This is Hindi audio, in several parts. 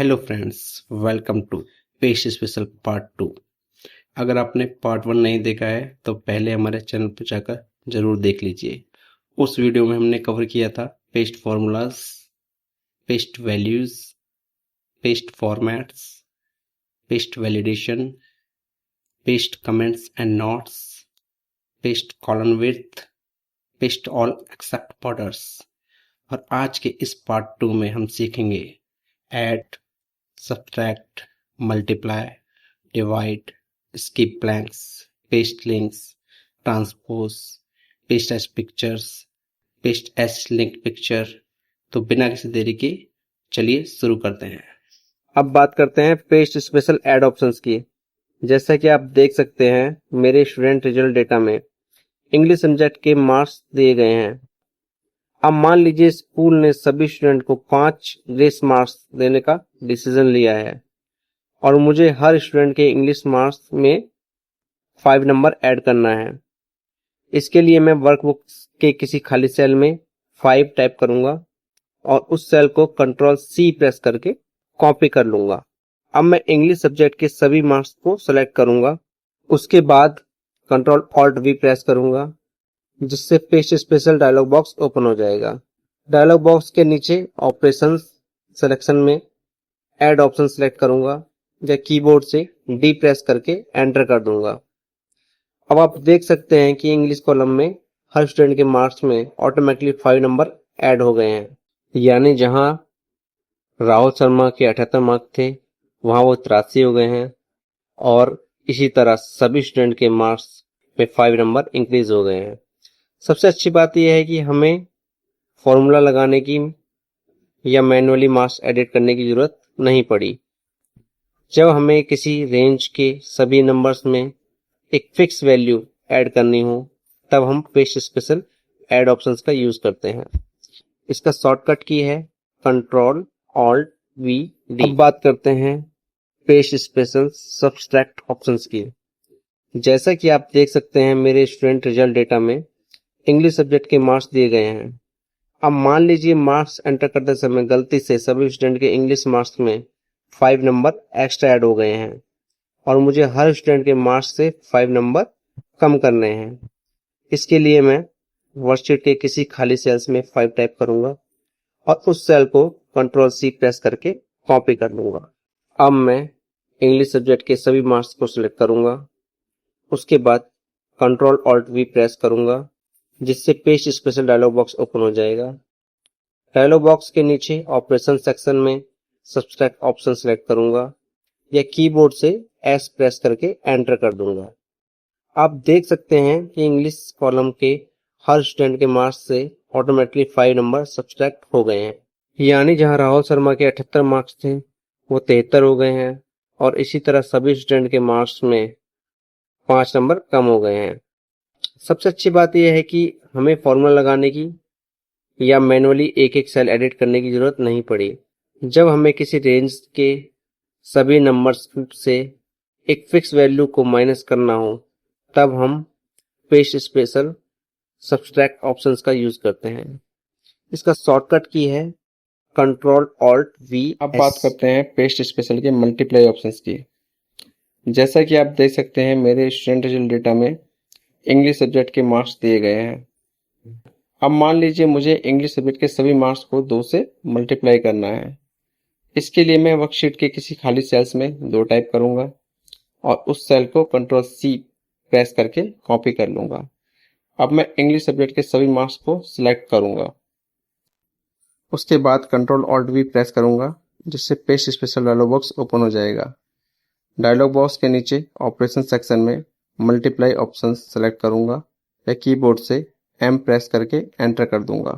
हेलो फ्रेंड्स, वेलकम टू पेश स्पेशल पार्ट 2। अगर आपने पार्ट 1 नहीं देखा है तो पहले हमारे चैनल पर जाकर जरूर देख लीजिए। उस वीडियो में हमने कवर किया था paste formulas, paste values, paste formats, paste validation, paste comments and notes, paste column width, paste all except borders. और आज के इस पार्ट 2 में हम सीखेंगे add, subtract, multiply, divide, skip blanks, paste links, transpose, paste as pictures, paste as linked picture। तो बिना किसी देरी के चलिए शुरू करते हैं। अब बात करते हैं पेस्ट स्पेशल ऐड ऑप्शंस की। जैसा कि आप देख सकते हैं मेरे स्टूडेंट रिजल्ट डेटा में इंग्लिश सब्जेक्ट के मार्क्स दिए गए हैं। अब मान लीजिए स्कूल ने सभी स्टूडेंट को 5 ग्रेस मार्क्स देने का डिसीजन लिया है और मुझे हर स्टूडेंट के इंग्लिश मार्क्स में 5 नंबर ऐड करना है। इसके लिए मैं वर्कबुक के किसी खाली सेल में 5 टाइप करूंगा और उस सेल को कंट्रोल C प्रेस करके कॉपी कर लूंगा। अब मैं इंग्लिश सब्जेक्ट के सभी मार्क्स को सेलेक्ट करूंगा। उसके बाद कंट्रोल ऑल्ट V प्रेस करूंगा, जिससे paste special dialogue box open हो जाएगा। डायलॉग बॉक्स के नीचे ऑपरेशंस सिलेक्शन में ऐड ऑप्शन सेलेक्ट करूंगा या कीबोर्ड से D प्रेस करके एंटर कर दूंगा। अब आप देख सकते हैं कि इंग्लिश कॉलम में हर स्टूडेंट के मार्क्स में ऑटोमेटिकली 5 नंबर ऐड हो गए हैं। यानी जहां राहुल शर्मा के 78 मार्क्स थे वहां वो 83 हो गए हैं और इसी तरह सभी स्टूडेंट के मार्क्स में 5 नंबर इंक्रीज हो गए हैं। सबसे अच्छी बात यह है कि हमें फॉर्मूला लगाने की या मैन्युअली मार्क्स एडिट करने की जरूरत नहीं पड़ी। जब हमें किसी रेंज के सभी नंबर्स में एक फिक्स वैल्यू ऐड करनी हो तब हम पेस्ट स्पेशल ऐड ऑप्शंस का यूज करते हैं। इसका शॉर्टकट की है कंट्रोल ऑल्ट V D। अब बात करते हैं पेस्ट स्पेशल सब्ट्रैक्ट ऑप्शंस की। जैसा कि आप देख सकते हैं मेरे स्टूडेंट रिजल्ट डेटा में इंग्लिश सब्जेक्ट के मार्क्स दिए गए हैं। अब मान लीजिए मार्क्स एंटर करते समय गलती से सभी स्टूडेंट के इंग्लिश मार्क्स में 5 नंबर एक्स्ट्रा ऐड हो गए हैं और मुझे हर स्टूडेंट के मार्क्स से 5 नंबर कम करने हैं। इसके लिए मैं वर्कशीट के किसी खाली सेल्स में 5 टाइप करूंगा और उस सेल को कंट्रोल C प्रेस करके कॉपी कर लूंगा। अब मैं इंग्लिश सब्जेक्ट के सभी मार्क्स को सिलेक्ट करूंगा। उसके बाद कंट्रोल ऑल्ट V प्रेस करूंगा, जिससे paste special dialogue box open हो जाएगा। डायलॉग बॉक्स के नीचे ऑपरेशन सेक्शन में सब्ट्रैक्ट ऑप्शन सेलेक्ट करूंगा या कीबोर्ड से S प्रेस करके एंटर कर दूंगा। आप देख सकते हैं कि इंग्लिश कॉलम के हर स्टूडेंट के मार्क्स से ऑटोमेटिकली 5 नंबर सब्ट्रैक्ट हो गए हैं। यानी जहां राहुल शर्मा के 78 मार्क्स थे वो 73 हो गए हैं और इसी तरह सभी स्टूडेंट के मार्क्स में 5 नंबर कम हो गए हैं। सबसे अच्छी बात यह है कि हमें फॉर्मूला लगाने की या मैनुअली एक एक सेल एडिट करने की जरूरत नहीं पड़ी। जब हमें किसी रेंज के सभी नंबर्स से एक फिक्स वैल्यू को माइनस करना हो तब हम पेस्ट स्पेशल सब्ट्रैक्ट ऑप्शंस का यूज करते हैं। इसका शॉर्टकट की है कंट्रोल ऑल्ट V। अब बात करते हैं पेस्ट स्पेशल के मल्टीप्लाई ऑप्शंस की। जैसा कि आप देख सकते हैं मेरे स्टूडेंट रिजल्ट डेटा में इंग्लिश सब्जेक्ट के मार्क्स दिए गए हैं। अब मान लीजिए मुझे इंग्लिश सब्जेक्ट के सभी मार्क्स को 2 से मल्टीप्लाई करना है। इसके लिए मैं वर्कशीट के किसी खाली सेल्स में 2 टाइप करूंगा और उस सेल को कंट्रोल C प्रेस करके कॉपी कर लूंगा। अब मैं इंग्लिश सब्जेक्ट के सभी मार्क्स को सिलेक्ट करूंगा। उसके बाद कंट्रोल ऑल्ट V प्रेस करूंगा, जिससे paste special dialogue box open हो जाएगा। डायलॉग बॉक्स के नीचे ऑपरेशन सेक्शन में मल्टीप्लाई ऑप्शन सेलेक्ट करूंगा या कीबोर्ड से M प्रेस करके एंटर कर दूंगा।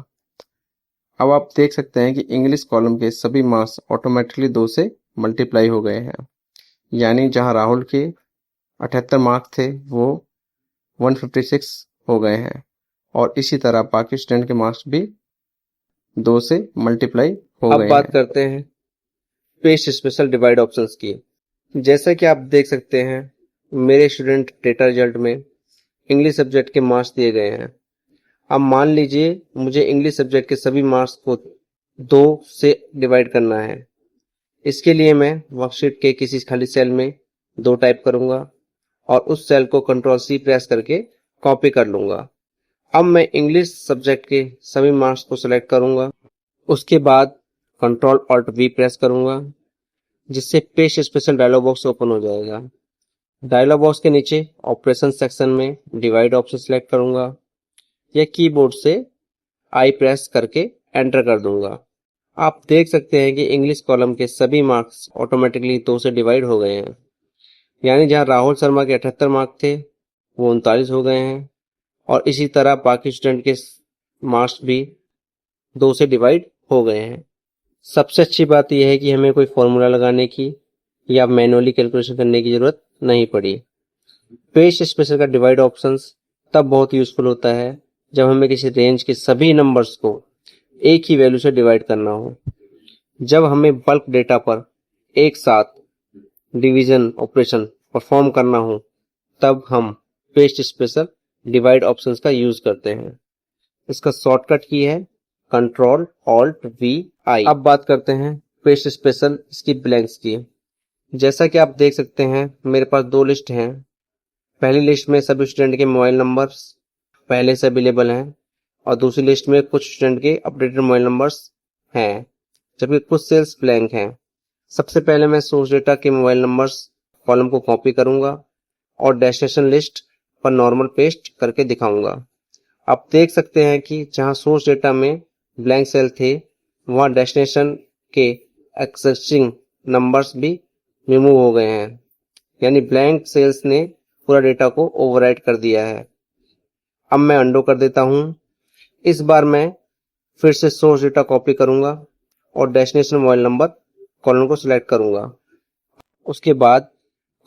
अब आप देख सकते हैं कि इंग्लिश कॉलम के सभी मार्क्स ऑटोमेटिकली 2 से मल्टीप्लाई हो गए हैं। यानी जहां राहुल के 78 मार्क्स थे वो 156 हो गए हैं और इसी तरह बाकी स्टूडेंट के मार्क्स भी 2 से मल्टीप्लाई हो गए हैं। अब बात करते हैं पेस्ट स्पेशल डिवाइड ऑप्शंस की। जैसा कि आप देख सकते हैं मेरे स्टूडेंट डेटा रिजल्ट में इंग्लिश सब्जेक्ट के मार्क्स दिए गए हैं। अब मान लीजिए मुझे इंग्लिश सब्जेक्ट के सभी मार्क्स को 2 से डिवाइड करना है। इसके लिए मैं वर्कशीट के किसी खाली सेल में 2 टाइप करूंगा और उस सेल को कंट्रोल सी प्रेस करके कॉपी कर लूंगा। अब मैं इंग्लिश सब्जेक्ट के सभी मार्क्स को सिलेक्ट करूंगा। उसके बाद कंट्रोल ऑल्ट वी प्रेस करूंगा, जिससे paste special dialogue box open हो जाएगा। डायलॉग बॉक्स के नीचे ऑपरेशन सेक्शन में डिवाइड ऑप्शन सेलेक्ट करूंगा या कीबोर्ड से आई प्रेस करके एंटर कर दूंगा। आप देख सकते हैं कि इंग्लिश कॉलम के सभी मार्क्स ऑटोमेटिकली 2 से डिवाइड हो गए हैं। यानी जहां राहुल शर्मा के 78 मार्क्स थे वो 39 हो गए हैं और इसी तरह बाकी स्टूडेंट के मार्क्स भी 2 से डिवाइड हो गए हैं। सबसे अच्छी बात यह है कि हमें कोई फॉर्मूला लगाने की या मैनुअली कैलकुलेशन करने की जरूरत नहीं पड़ी। पेस्ट स्पेशल का डिवाइड ऑप्शंस तब बहुत यूजफुल होता है जब हमें किसी रेंज के सभी नंबर्स को एक ही वैल्यू से डिवाइड करना हो। जब हमें बल्क डेटा पर एक साथ डिवीजन ऑपरेशन परफॉर्म करना हो तब हम पेस्ट स्पेशल डिवाइड ऑप्शंस का यूज करते हैं। इसका शॉर्टकट की है कंट्रोल ऑल्ट वी आई। अब बात करते हैं पेस्ट स्पेशल इसकी ब्लैंक्स की। जैसा कि आप देख सकते हैं मेरे पास 2 लिस्ट हैं। पहली लिस्ट में सभी स्टूडेंट के मोबाइल नंबर्स पहले से अवेलेबल हैं और दूसरी लिस्ट में कुछ स्टूडेंट के अपडेटेड मोबाइल नंबर्स हैं, जबकि कुछ सेल्स ब्लैंक हैं। सबसे पहले मैं सोर्स डेटा के मोबाइल नंबर्स कॉलम को कॉपी करूंगा और डेस्टिनेशन लिस्ट पर नॉर्मल पेस्ट करके दिखाऊंगा। आप देख सकते हैं कि जहां सोर्स डेटा में ब्लैंक सेल थे वहां डेस्टिनेशन के एक्सिस्टिंग नंबर्स भी रिमूव हो गए हैं, यानी ब्लैंक सेल्स ने पूरा डेटा को ओवरराइट कर दिया है। अब मैं अंडो कर देता हूं। इस बार मैं फिर से सोर्स डेटा कॉपी करूंगा और डेस्टिनेशन मोबाइल नंबर कॉलम को सिलेक्ट करूंगा। उसके बाद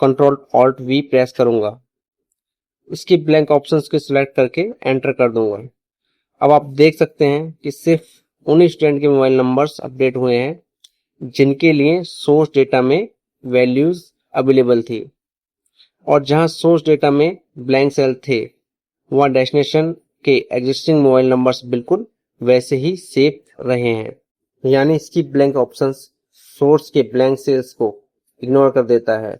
कंट्रोल ऑल्ट वी प्रेस करूंगा। इसकी ब्लैंक ऑप्शंस को सिलेक्ट करके एंटर कर दूंगा। अब आप देख सकते हैं कि सिर्फ उन्हीं स्टूडेंट के मोबाइल नंबर्स अपडेट हुए हैं जिनके लिए सोर्स डेटा में वैल्यूज अवेलेबल थी, और जहां सोर्स डेटा में ब्लैंक सेल थे वहां डेस्टिनेशन के एग्जिस्टिंग मोबाइल नंबर्स बिल्कुल वैसे ही सेव रहे हैं। यानी इसकी ब्लैंक ऑप्शंस सोर्स के ब्लैंक सेल्स को इग्नोर कर देता है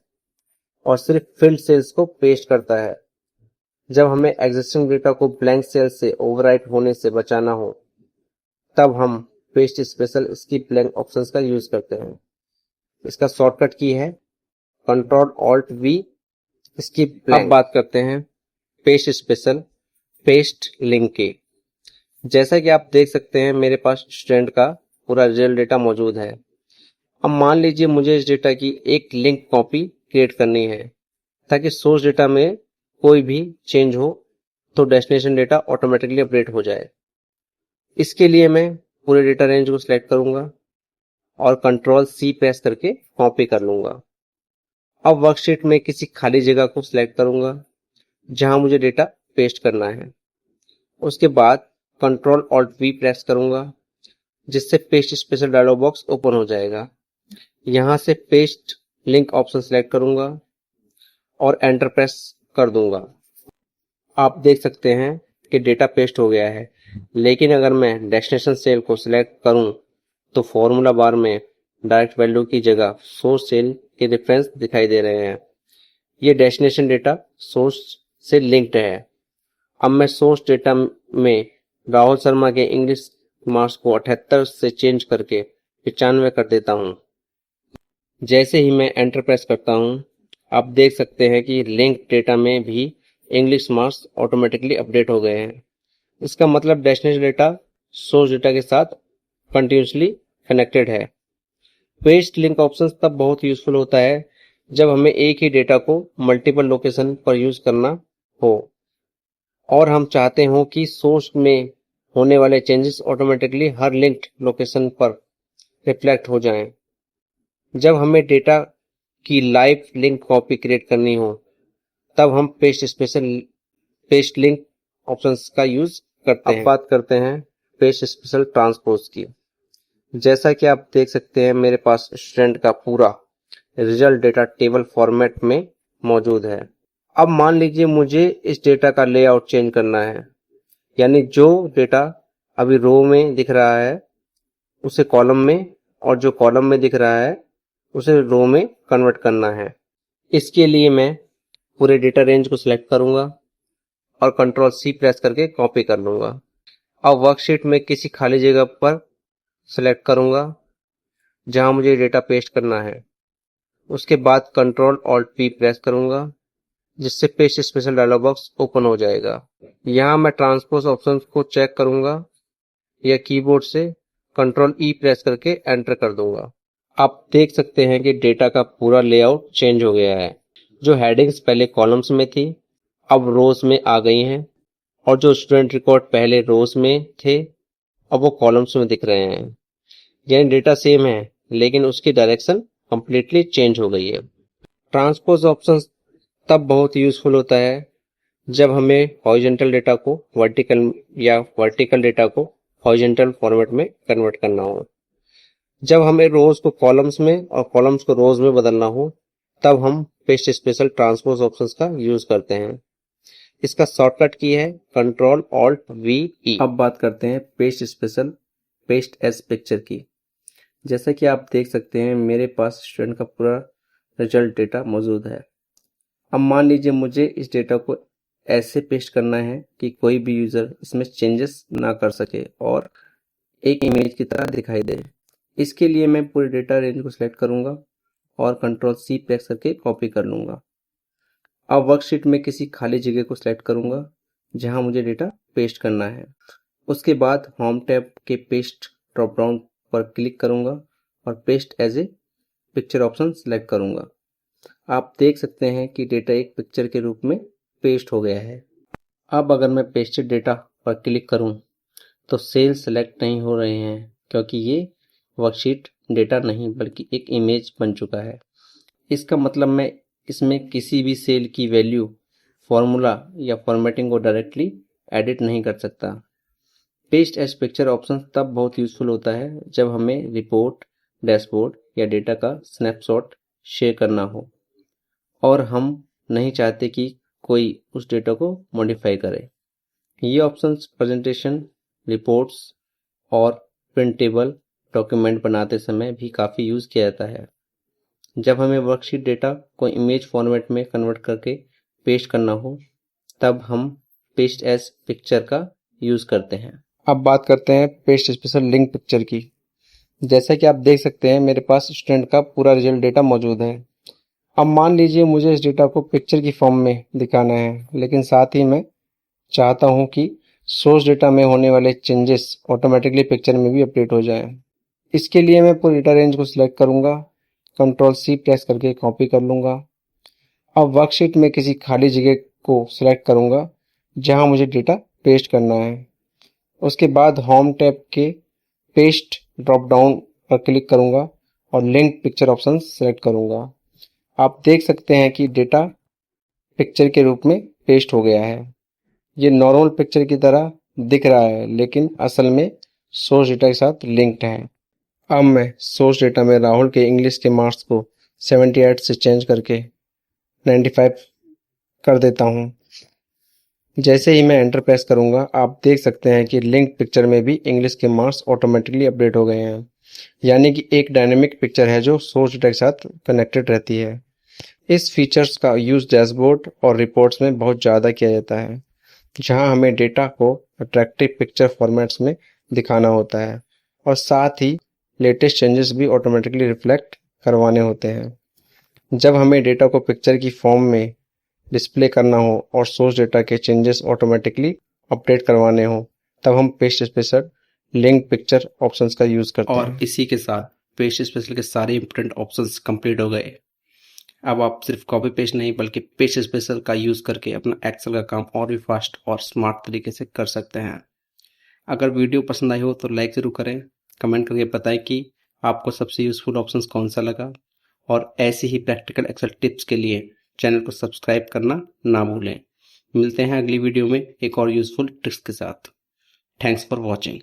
और सिर्फ फिल्ड सेल्स को पेस्ट करता है। जब हमें एग्जिस्टिंग डेटा को ब्लैंक सेल से ओवरराइट होने से बचाना हो तब हम पेस्ट स्पेशल इसकी ब्लैंक ऑप्शंस का यूज करते हैं। इसका शॉर्टकट की है कंट्रोल ऑल्ट वी। इसकी अब बात करते हैं पेस्ट स्पेशल पेस्ट लिंक की। जैसा कि आप देख सकते हैं मेरे पास स्टूडेंट का पूरा रिजल्ट डेटा मौजूद है। अब मान लीजिए मुझे इस डेटा की एक लिंक कॉपी क्रिएट करनी है ताकि सोर्स डेटा में कोई भी चेंज हो तो डेस्टिनेशन डेटा ऑटोमेटिकली अपडेट हो जाए। इसके लिए मैं पूरे डेटा रेंज को सिलेक्ट करूंगा और कंट्रोल सी प्रेस करके कॉपी कर लूंगा। अब वर्कशीट में किसी खाली जगह को सिलेक्ट करूंगा जहां मुझे डेटा पेस्ट करना है। उसके बाद कंट्रोल ऑल्ट वी प्रेस करूंगा, जिससे paste special dialogue box open हो जाएगा। यहां से पेस्ट लिंक ऑप्शन सिलेक्ट करूंगा और एंटर प्रेस कर दूंगा। आप देख सकते हैं कि डेटा पेस्ट हो गया है, लेकिन अगर मैं डेस्टिनेशन सेल को सिलेक्ट करूं तो फॉर्मूला बार में डायरेक्ट वैल्यू की जगह सोर्स सेल के रेफरेंस दिखाई दे रहे हैं। ये डेस्टिनेशन डेटा सोर्स से लिंक्ड है। अब मैं सोर्स डेटा में राहुल शर्मा के इंग्लिश मार्क्स को 78 से चेंज करके 95 कर देता हूं। जैसे ही मैं एंटर प्रेस करता हूं आप देख सकते हैं कि लिंक डेटा में भी इंग्लिश मार्क्स ऑटोमेटिकली अपडेट हो गए हैं। इसका मतलब डेस्टिनेशन डेटा सोर्स डेटा के साथ कंटिन्यूसली कनेक्टेड है। पेस्ट लिंक ऑप्शन तब बहुत यूजफुल होता है जब हमें एक ही डेटा को मल्टीपल लोकेशन पर यूज करना हो और हम चाहते हो कि सोर्स में होने वाले चेंजेस ऑटोमेटिकली हर लिंक्ड लोकेशन पर रिफ्लेक्ट हो जाएं। जब हमें डेटा की लाइव लिंक कॉपी क्रिएट करनी हो तब हम पेस्ट लिंक ऑप्शंस का यूज करते हैं। अब बात करते हैं पेस्ट स्पेशल ट्रांसपोज की। जैसा कि आप देख सकते हैं मेरे पास स्टूडेंट का पूरा रिजल्ट डेटा टेबल फॉर्मेट में मौजूद है। अब मान लीजिए मुझे इस डेटा का लेआउट चेंज करना है, यानी जो डेटा अभी रो में दिख रहा है उसे कॉलम में, और जो कॉलम में दिख रहा है उसे रो में कन्वर्ट करना है। इसके लिए मैं पूरे डेटा रेंज को सिलेक्ट करूंगा और कंट्रोल सी प्रेस करके कॉपी कर लूंगा। अब वर्कशीट में किसी खाली जगह पर सिलेक्ट करूंगा जहां मुझे डेटा पेस्ट करना है। उसके बाद कंट्रोल ऑल्ट पी प्रेस करूंगा जिससे paste special dialogue box open हो जाएगा। यहां मैं ट्रांसपोज ऑप्शन को चेक करूंगा या कीबोर्ड से कंट्रोल ई प्रेस करके एंटर कर दूंगा। आप देख सकते हैं कि डेटा का पूरा लेआउट चेंज हो गया है। जो हेडिंग्स पहले कॉलम्स में थी अब रोज में आ गई हैं और जो स्टूडेंट रिकॉर्ड पहले रोज में थे अब वो कॉलम्स में दिख रहे हैं। यानी डेटा सेम है लेकिन उसकी डायरेक्शन कंप्लीटली चेंज हो गई है। ट्रांसपोज ऑप्शन तब बहुत यूजफुल होता है जब हमें हॉरिजॉन्टल डेटा को वर्टिकल या वर्टिकल डेटा को हॉरिजॉन्टल फॉर्मेट में कन्वर्ट करना हो। जब हमें रोज को कॉलम्स में और कॉलम्स को रोज में बदलना हो तब हम पेस्ट स्पेशल ट्रांसपोज ऑप्शंस का यूज करते हैं। इसका शॉर्टकट की है कंट्रोल ऑल्ट वी ई। अब बात करते हैं paste special paste as picture की। जैसा कि आप देख सकते हैं मेरे पास स्टूडेंट का पूरा रिजल्ट डेटा मौजूद है। अब मान लीजिए मुझे इस डेटा को ऐसे पेस्ट करना है कि कोई भी यूजर इसमें चेंजेस ना कर सके और एक इमेज की तरह दिखाई दे। इसके लिए मैं पूरे डेटा रेंज को सिलेक्ट करूंगा और कंट्रोल सी प्रेस करके कॉपी कर लूंगा। अब वर्कशीट में किसी खाली जगह को सिलेक्ट करूंगा जहां मुझे डेटा पेस्ट करना है। उसके बाद होम टैब के पेस्ट ड्रॉप डाउन पर क्लिक करूंगा और paste as a picture option select करूंगा। आप देख सकते हैं कि डेटा एक पिक्चर के रूप में पेस्ट हो गया है। अब अगर मैं पेस्टेड डेटा पर क्लिक करूं तो सेल सेलेक्ट नहीं हो रहे हैं क्योंकि ये वर्कशीट डेटा नहीं बल्कि एक इमेज बन चुका है। इसका मतलब मैं इसमें किसी भी सेल की वैल्यू, फॉर्मूला या फॉर्मेटिंग को डायरेक्टली एडिट नहीं कर सकता। पेस्ट एज पिक्चर ऑप्शन तब बहुत यूजफुल होता है जब हमें रिपोर्ट, डैशबोर्ड या डेटा का स्नैपशॉट शेयर करना हो और हम नहीं चाहते कि कोई उस डेटा को मॉडिफाई करे। ये ऑप्शंस प्रेजेंटेशन, रिपोर्ट्स और प्रिंटेबल डॉक्यूमेंट बनाते समय भी काफ़ी यूज़ किया जाता है। जब हमें वर्कशीट डेटा को इमेज फॉर्मेट में कन्वर्ट करके पेस्ट करना हो तब हम पेस्ट एज पिक्चर का यूज़ करते हैं। अब बात करते हैं पेस्ट स्पेशल लिंक पिक्चर की। जैसा कि आप देख सकते हैं मेरे पास स्टूडेंट का पूरा रिजल्ट डेटा मौजूद है। अब मान लीजिए मुझे इस डेटा को पिक्चर की फॉर्म में दिखाना है लेकिन साथ ही मैं चाहता हूं कि सोर्स डेटा में होने वाले चेंजेस ऑटोमेटिकली पिक्चर में भी अपडेट हो जाएं। इसके लिए मैं पूरी डेटा रेंज को सिलेक्ट करूंगा, कंट्रोल सी प्रेस करके कॉपी कर लूंगा। अब वर्कशीट में किसी खाली जगह को सिलेक्ट करूंगा जहां मुझे डेटा पेस्ट करना है। उसके बाद होम टैब के पेस्ट ड्रॉप डाउन पर क्लिक करूंगा और लिंक पिक्चर ऑप्शन सेलेक्ट करूंगा। आप देख सकते हैं कि डेटा पिक्चर के रूप में पेस्ट हो गया है। ये नॉर्मल पिक्चर की तरह दिख रहा है लेकिन असल में सोर्स डेटा के साथ लिंक्ड है। अब मैं सोर्स डेटा में राहुल के इंग्लिश के मार्क्स को 78 से चेंज करके 95 कर देता हूँ। जैसे ही मैं एंटर प्रेस करूंगा आप देख सकते हैं कि लिंक पिक्चर में भी इंग्लिश के मार्क्स ऑटोमेटिकली अपडेट हो गए हैं। यानी कि एक डायनेमिक पिक्चर है जो सोर्स डेटा के साथ कनेक्टेड रहती है। इस फीचर्स का यूज डैशबोर्ड और रिपोर्ट्स में बहुत ज़्यादा किया जाता है जहां हमें डेटा को अट्रैक्टिव पिक्चर फॉर्मेट्स में दिखाना होता है और साथ ही लेटेस्ट चेंजेस भी ऑटोमेटिकली रिफ्लेक्ट करवाने होते हैं। जब हमें डेटा को पिक्चर की फॉर्म में डिस्प्ले करना हो और सोर्स डेटा के चेंजेस ऑटोमेटिकली अपडेट करवाने हो तब हम paste special link picture options का यूज करते हैं। और इसी के साथ पेस्ट स्पेशल के सारे इंपॉर्टेंट ऑप्शंस कंप्लीट हो गए। अब आप सिर्फ कॉपी पेस्ट नहीं बल्कि पेस्ट स्पेशल का यूज़ करके अपना एक्सेल का काम और भी फास्ट और स्मार्ट तरीके से कर सकते हैं। अगर वीडियो पसंद आई हो तो लाइक ज़रूर करें, कमेंट करके बताएं कि आपको सबसे यूज़फुल ऑप्शंस कौन सा लगा और ऐसी ही प्रैक्टिकल एक्सेल टिप्स के लिए चैनल को सब्सक्राइब करना ना भूलें। मिलते हैं अगली वीडियो में एक और यूज़फुल टिप्स के साथ। Thanks for watching.